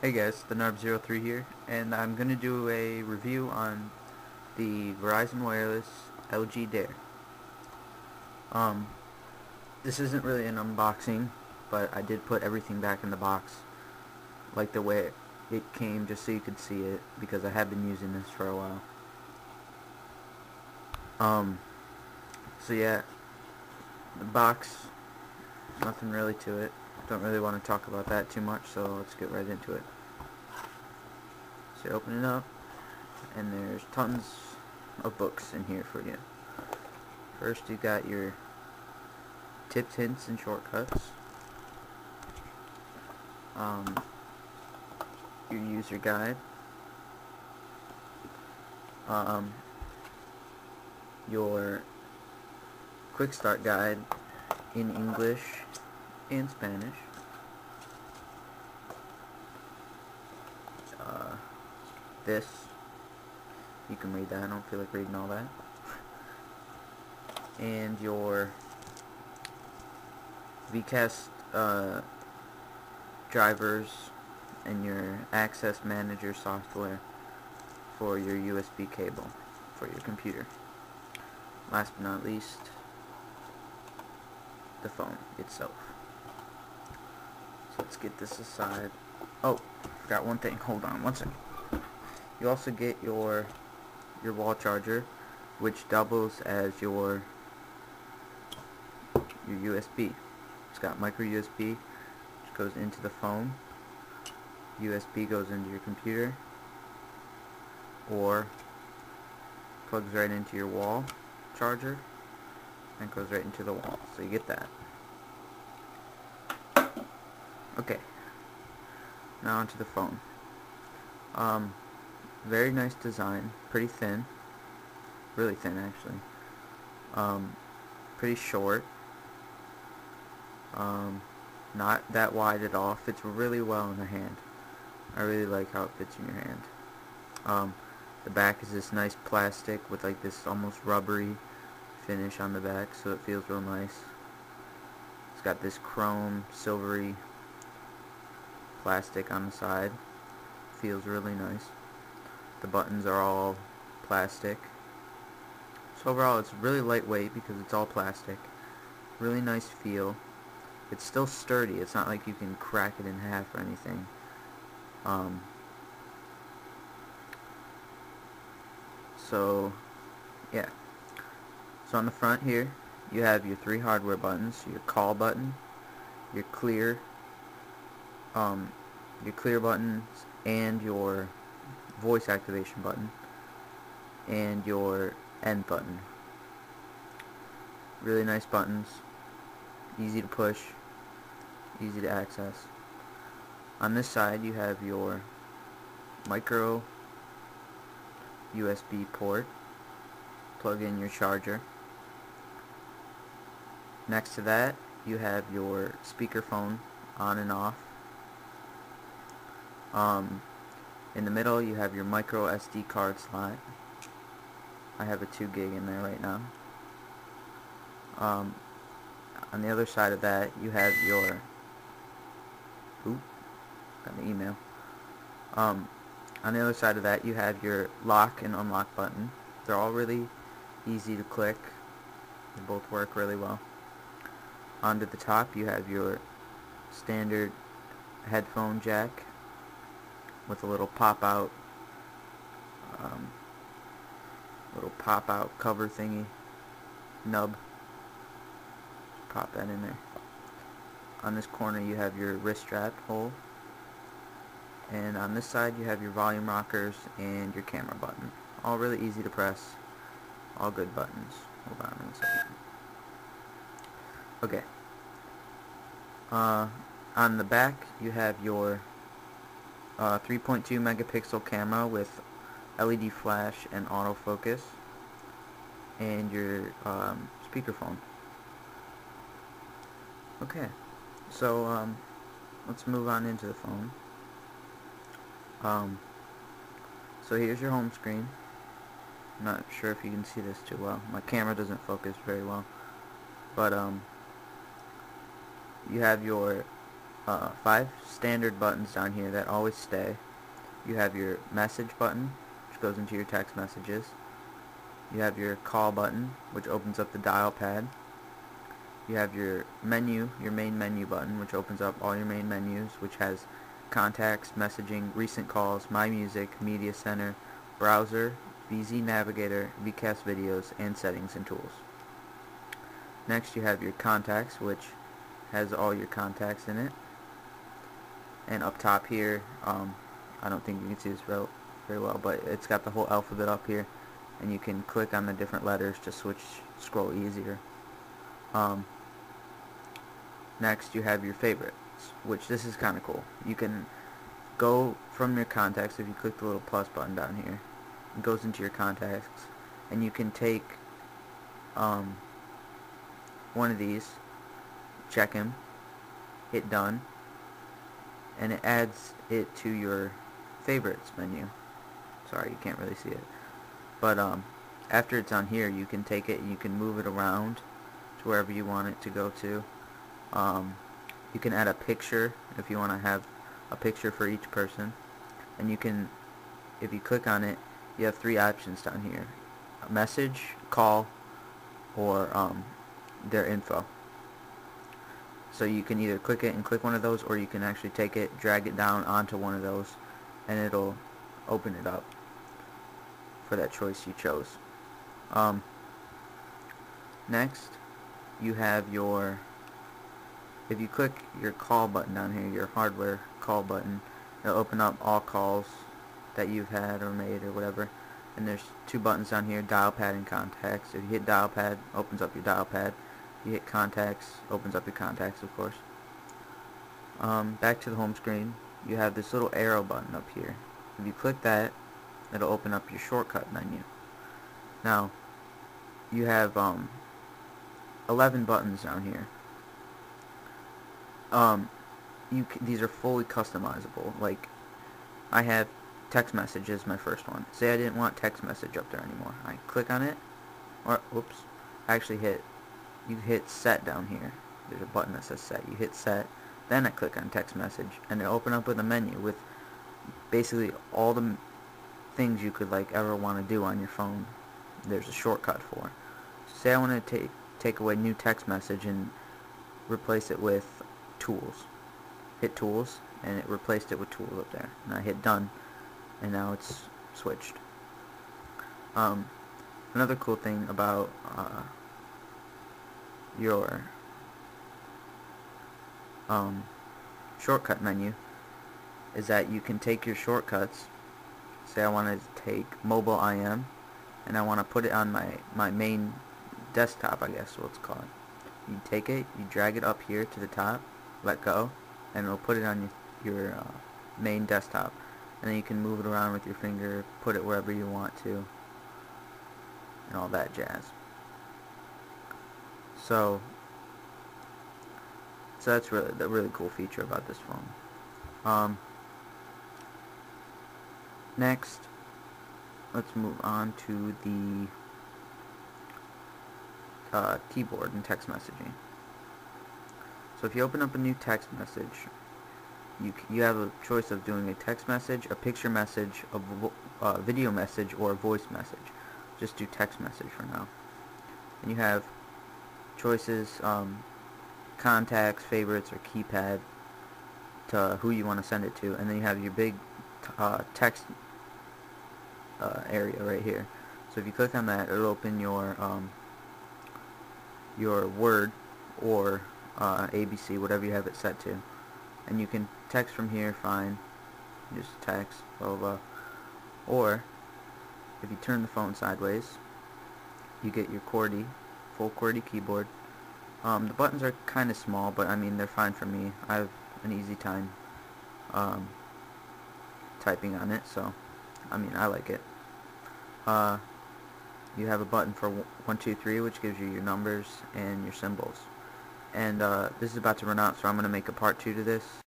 Hey guys, the Narb03 here, and I'm going to do a review on the Verizon Wireless LG Dare. Um, this isn't really an unboxing, but I did put everything back in the box, like the way it came, just so you could see it, because I have been using this for a while. Um, so yeah, the box, nothing really to it. Don't really want to talk about that too much, so let's get right into it. So you open it up, and there's tons of books in here for you. First you got your tips, hints, and shortcuts, um, your user guide, um, your quick start guide in English and Spanish, this, you can read that, I don't feel like reading all that, and your VCast drivers and your access manager software for your USB cable for your computer. Last but not least, the phone itself. So let's get this aside. Oh, forgot one thing. Hold on one second. You also get your wall charger, which doubles as your USB. It's got micro USB, which goes into the phone. USB goes into your computer, or plugs right into your wall charger and goes right into the wall. So you get that. Okay, now onto the phone. Very nice design, pretty thin, really thin actually. Pretty short. Not that wide at all. Fits really well in the hand. I really like how it fits in your hand. The back is this nice plastic with like this almost rubbery finish on the back, so it feels real nice. It's got this chrome silvery plastic on the side. Feels really nice. The buttons are all plastic. So overall it's really lightweight because it's all plastic. Really nice feel. It's still sturdy. It's not like you can crack it in half or anything. So yeah. So on the front here you have your 3 hardware buttons, your call button, your clear buttons, and your voice activation button, and your end button. Really nice buttons, easy to push, easy to access. On this side you have your micro USB port, plug in your charger. Next to that you have your speakerphone on and off. In the middle you have your micro SD card slot. I have a 2 gig in there right now. On the other side of that you have your got an email. On the other side of that you have your lock and unlock button. They're all really easy to click. They both work really well. Onto the top you have your standard headphone jack with a little pop-out cover thingy, nub. Pop that in there. On this corner you have your wrist strap hole, and on this side you have your volume rockers and your camera button. All really easy to press, all good buttons. Hold on one second. Okay. On the back you have your 3.2 megapixel camera with LED flash and autofocus, and your speakerphone. Okay, so let's move on into the phone. So here's your home screen. I'm not sure if you can see this too well. My camera doesn't focus very well, but you have your 5 standard buttons down here that always stay. You have your message button, which goes into your text messages. You have your call button, which opens up the dial pad. You have your menu, your main menu button, which opens up all your main menus, which has contacts, messaging, recent calls, my music, media center, browser, VZ Navigator, VCast videos, and settings and tools. Next you have your contacts, which has all your contacts in it. And up top here, I don't think you can see this very well, but it's got the whole alphabet up here, and you can click on the different letters to scroll easier. Next you have your favorites, which this is kind of cool. You can go from your contacts. If you click the little plus button down here, it goes into your contacts, and you can take one of these, check him, hit done, and it adds it to your favorites menu. Sorry, you can't really see it, but after it's on here, you can take it and you can move it around to wherever you want it to go to. You can add a picture if you want to have a picture for each person, and you can, if you click on it, you have 3 options down here: a message, call, or their info. So you can either click it and click one of those, or you can actually take it, drag it down onto one of those, and it'll open it up for that choice you chose. Next you have your, if you click your call button down here, your hardware call button, it'll open up all calls that you've had or made or whatever. And there's 2 buttons down here, dial pad and contacts. If you hit dial pad, opens up your dial pad. You hit contacts, opens up your contacts, of course. Back to the home screen, you have this little arrow button up here. If you click that, it'll open up your shortcut menu. Now you have 11 buttons down here. These are fully customizable. Like, I have text message as my first one. Say I didn't want text message up there anymore. I click on it, or oops, actually you hit set down here. There's a button that says set. You hit set, then I click on text message, and it'll open up with a menu with basically all the things you could ever want to do on your phone. There's a shortcut for. Say I want to take away new text message and replace it with tools. Hit tools, and it replaced it with tools up there. And I hit done, and now it's switched. Another cool thing about your shortcut menu is that you can take your shortcuts. Say I want to take mobile IM, and I want to put it on my main desktop, I guess let's call it. You take it, you drag it up here to the top, let go, and it'll put it on your main desktop. And then you can move it around with your finger, put it wherever you want to, and all that jazz. So that's the really cool feature about this phone. Next, let's move on to the keyboard and text messaging. So if you open up a new text message, you have a choice of doing a text message, a picture message, a video message, or a voice message. Just do text message for now. And you have choices, contacts, favorites, or keypad to who you want to send it to, and then you have your big text area right here. So if you click on that, it'll open your Word or ABC, whatever you have it set to, and you can text from here. Fine, just text, blah blah blah. Or if you turn the phone sideways, you get your QWERTY, full QWERTY keyboard. The buttons are kind of small, but I mean they're fine for me. I have an easy time typing on it, so I mean I like it. You have a button for 1, 2, 3, which gives you your numbers and your symbols. And this is about to run out, so I'm going to make a part 2 to this.